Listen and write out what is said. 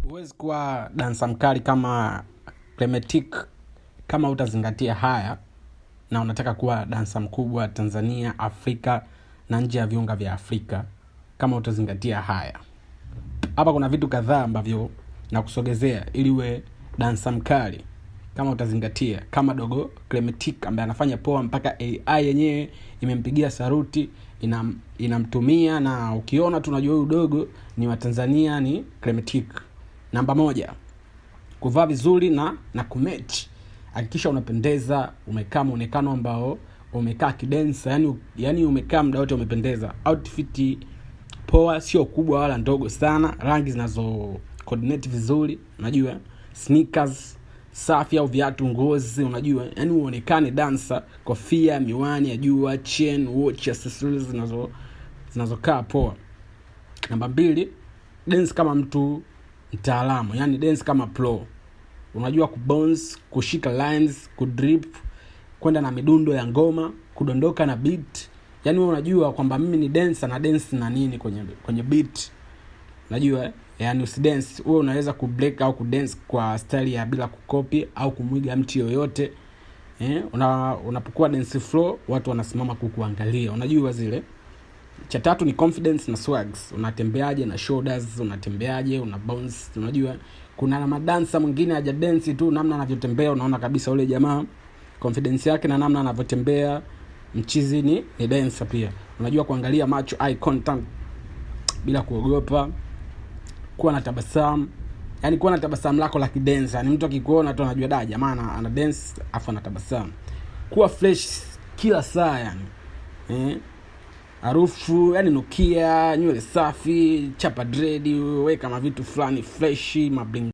Huwezi kuwa dansa mkali kama Clemetic kama utazingatia haya na unataka kuwa dansa mkubwa Tanzania, Afrika na nje ya viunga vya Afrika kama utazingatia haya. Hapa kuna vitu kadhaa ambavyo nakusogezea ili uwe dansa mkali kama utazingatia, kama dogo Clemetic ambaye anafanya poa mpaka AI yenyewe imempigia saruti, inamtumia na ukiona tunajua huyu dogo ni wa Tanzania, ni Clemetic. Namba 1, kuvaa vizuri na kumatch. Hakikisha unapendeza, umekaa muonekano ambao umekaa kidensa, yani umekaa muda wote umependeza. Outfit poa, sio kubwa wala ndogo sana, rangi zinazo coordinate vizuri, unajua, sneakers safi au viatu ngozi, unajua, yani uonekane dancer, kofia, miwani ya jua, chain, watch, accessories zinazokaa poa. Namba 2, dance kama mtu mtaalamu, yani dance kama pro. Unajua kubounce, kushika lines, kudrip, kwenda na midundo ya ngoma, kudondoka na beat. Yani wewe unajua kwamba mimi ni dancer na dance na nini kwenye beat. Unajua, yani usidance, wewe unaweza kubreak au kudance kwa style ya bila kukopi au kumwiga mtu yoyote. Unapokuwa dance floor, watu wanasimama kukuangalia. Unajua zile. Cha 3 ni confidence na swags. Unatembeaje na shoulders, unatembeaje, una bounce, unajua. Kuna madansa mwingine haja dance tu, namna anavyotembea unaona kabisa ule jamaa confidence yake na namna anavyotembea mchizi ni dancer pia. Unajua kuangalia macho, eye contact bila kuogopa, kuwa na tabasamu. Yani kuwa na tabasamu lako la kidancer. Yani mtu akikuona tu anajua da jamaa ana dance afa na tabasamu. Kuwa fresh kila saa yani. Harufu, yani nukia, nywele safi, chapa dread, weka mavitu fulani fresh, mabling